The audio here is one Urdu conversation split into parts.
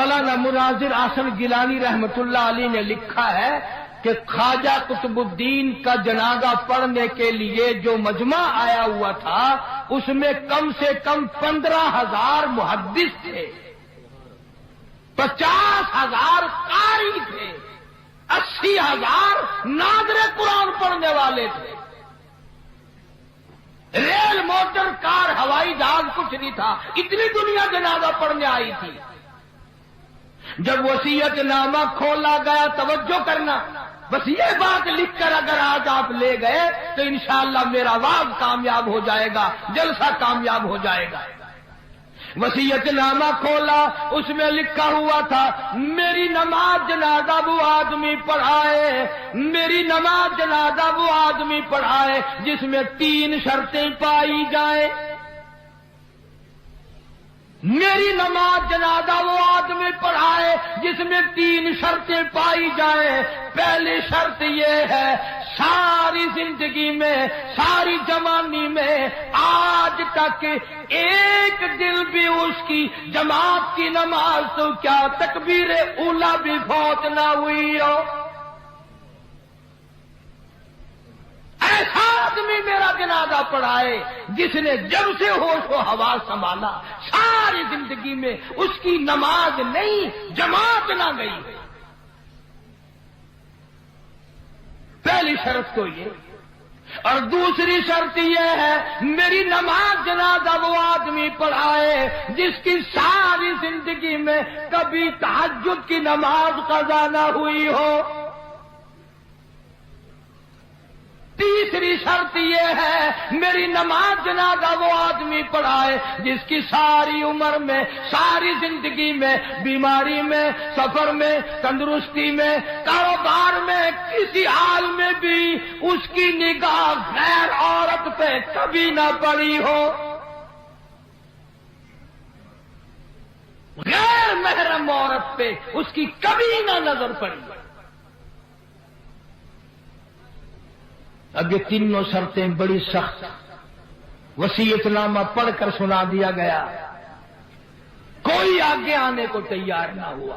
مولانا مناظر احسن گیلانی رحمت اللہ علیہ نے لکھا ہے کہ خواجہ قطب الدین کا جنازہ پڑھنے کے لیے جو مجمع آیا ہوا تھا اس میں کم سے کم 15,000 محدث تھے، 50,000 قاری تھے، 80,000 ناظر قرآن پڑھنے والے تھے۔ ریل، موٹر، کار، ہوائی جہاز کچھ نہیں تھا، اتنی دنیا جنازہ پڑھنے آئی تھی۔ جب وصیت نامہ کھولا گیا، توجہ کرنا، بس یہ بات لکھ کر اگر آج آپ لے گئے تو انشاءاللہ میرا وعظ کامیاب ہو جائے گا، جلسہ کامیاب ہو جائے گا۔ وصیت نامہ کھولا، اس میں لکھا ہوا تھا میری نماز جنازہ وہ آدمی پڑھائے، میری نماز جنازہ وہ آدمی پڑھائے جس میں 3 شرطیں پائی جائیں۔ میری نماز جنازہ وہ آدمی پڑھائے جس میں 3 شرطیں پائی جائیں۔ پہلی شرط یہ ہے ساری زندگی میں، ساری جوانی میں آج تک ایک دل بھی اس کی جماعت کی نماز تو کیا تکبیر اولا بھی فوت نہ ہوئی ہو۔ ایسا آدمی میرا جنازہ پڑھائے جس نے جب سے ہوش و حواس سنبھالا ساری زندگی میں اس کی نماز نہیں، جماعت نہ گئی۔ پہلی شرط تو یہ، اور دوسری شرط یہ ہے میری نماز جنازہ وہ آدمی پڑھائے جس کی ساری زندگی میں کبھی تہجد کی نماز قضا نہ ہوئی ہو۔ تیسری شرط یہ ہے میری نماز جنازہ وہ آدمی پڑھائے جس کی ساری عمر میں، ساری زندگی میں، بیماری میں، سفر میں، تندرستی میں، کاروبار میں، کسی حال میں بھی اس کی نگاہ غیر عورت پہ کبھی نہ پڑی ہو، غیر محرم عورت پہ اس کی کبھی نہ نظر پڑی۔ اب یہ تینوں شرطیں بڑی سخت، وصیت نامہ پڑھ کر سنا دیا گیا، کوئی آگے آنے کو تیار نہ ہوا،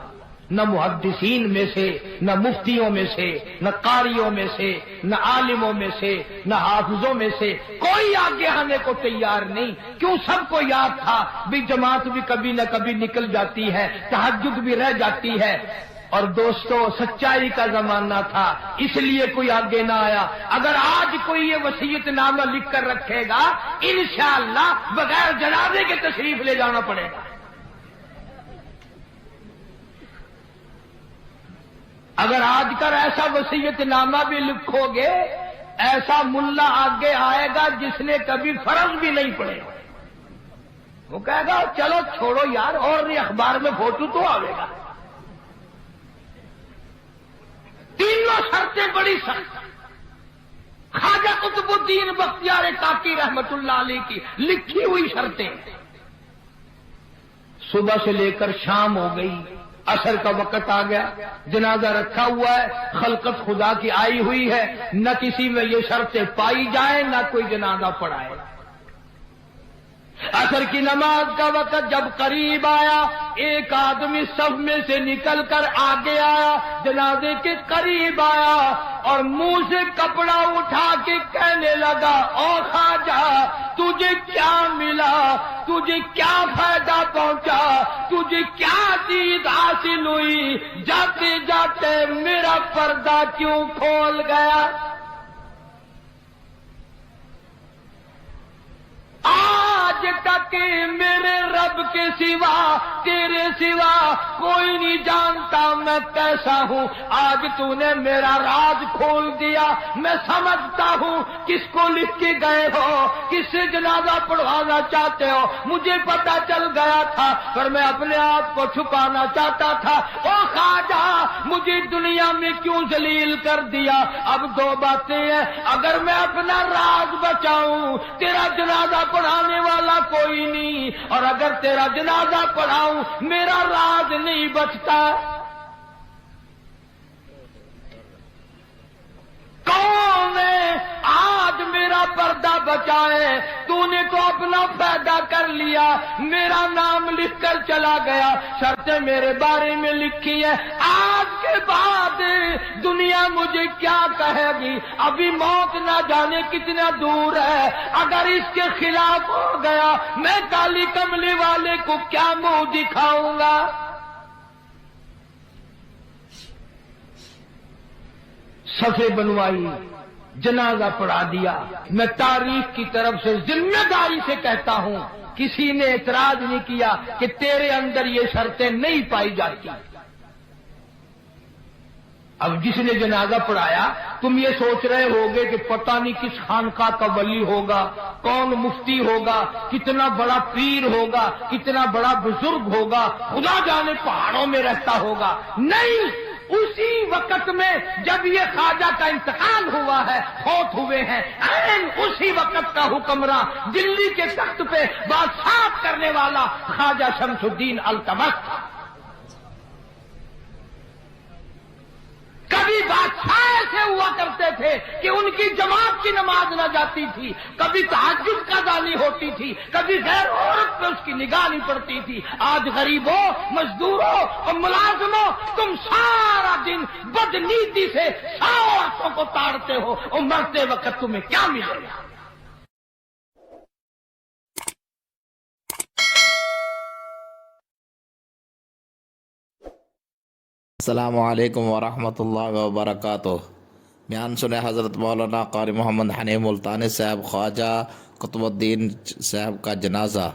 نہ محدثین میں سے، نہ مفتیوں میں سے، نہ قاریوں میں سے، نہ عالموں میں سے، نہ حافظوں میں سے، کوئی آگے آنے کو تیار نہیں۔ کیوں؟ سب کو یاد تھا بھی جماعت بھی کبھی نہ کبھی نکل جاتی ہے، تہجد بھی رہ جاتی ہے، اور دوستو سچائی کا زمانہ تھا اس لیے کوئی آگے نہ آیا۔ اگر آج کوئی یہ وصیت نامہ لکھ کر رکھے گا انشاءاللہ بغیر جنازے کے تشریف لے جانا پڑے گا۔ اگر آج کر ایسا وصیت نامہ بھی لکھو گے، ایسا ملا آگے آئے گا جس نے کبھی فرض بھی نہیں پڑے، وہ کہے گا چلو چھوڑو یار، اور نہیں اخبار میں فوٹو تو آئے گا۔ تینوں شرطیں بڑی سخت، خواجہ قطب الدین بختیار کاکی رحمت اللہ علیہ کی لکھی ہوئی شرطیں۔ صبح سے لے کر شام ہو گئی، عصر کا وقت آ گیا، جنازہ رکھا ہوا ہے، خلقت خدا کی آئی ہوئی ہے، نہ کسی میں یہ شرطیں پائی جائیں، نہ کوئی جنازہ پڑھائے۔ عصر کی نماز کا وقت جب قریب آیا، ایک آدمی صف میں سے نکل کر آگے آیا، جنازے کے قریب آیا اور منہ سے کپڑا اٹھا کے کہنے لگا او خواجہ تجھے کیا ملا، تجھے کیا فائدہ پہنچا، تجھے کیا چیز حاصل ہوئی، جاتے جاتے میرا پردہ کیوں کھول گیا؟ آج تک میرے رب کے سوا، تیرے سوا کوئی نہیں جانتا میں کیسا ہوں، آج تو نے میرا راز کھول دیا، میں سمجھتا ہوں کس کو لکھ کے گئے ہو، کس سے جنازہ پڑھوانا چاہتے ہو، مجھے پتا چل گیا تھا پر میں اپنے آپ کو چھپانا چاہتا تھا۔ او خواجہ مجھے دنیا میں کیوں ذلیل کر دیا؟ اب 2 باتیں ہیں، اگر میں اپنا راز بچاؤں تیرا جنازہ پڑھانے والا کوئی نہیں، اور اگر تیرا جنازہ پڑھاؤں میرا راز نہیں بچتا۔ کون ہے آج میرا میرا پردہ بچائے، تو نے تو اپنا فائدہ کر لیا، میرا نام لکھ کر چلا گیا، شرطیں میرے بارے میں لکھی ہے، آج کے بعد دنیا مجھے کیا کہے گی؟ ابھی موت نہ جانے کتنا دور ہے، اگر اس کے خلاف ہو گیا میں کالی کملی والے کو کیا منہ دکھاؤں گا؟ صفے بنوائی، جنازہ پڑھا دیا۔ میں تاریخ کی طرف سے ذمہ داری سے کہتا ہوں، کسی نے اعتراض نہیں کیا کہ تیرے اندر یہ شرطیں نہیں پائی جاتی۔ اب جس نے جنازہ پڑھایا، تم یہ سوچ رہے ہوگے کہ پتہ نہیں کس خانقاہ کا ولی ہوگا، کون مفتی ہوگا، کتنا بڑا پیر ہوگا، کتنا بڑا بزرگ ہوگا، خدا جانے پہاڑوں میں رہتا ہوگا۔ نہیں، اسی وقت میں جب یہ خواجہ کا انتقال ہوا ہے، فوت ہوئے ہیں، اسی وقت کا حکمراں، دلی کے تخت پہ بادشاہت کرنے والا خواجہ شمس الدین التمش تھا۔ کبھی بادشاہ ایسے ہوا کرتے تھے کہ ان کی جماعت کی نماز نہ جاتی تھی، کبھی تہجد قضا نہیں ہوتی تھی، کبھی غیر عورت پہ اس کی نگاہ نہیں پڑتی تھی۔ آج غریبوں، مزدوروں اور ملازموں، تم سارا دن بدنیتی سے 100 عورتوں کو تاڑتے ہو، اور مرتے وقت تمہیں کیا ملے گا؟ السلام علیکم ورحمۃ اللہ وبرکاتہ۔ بیان سنے حضرت مولانا قاری محمد حنیف ملتانی صاحب خواجہ قطب الدین صاحب کا جنازہ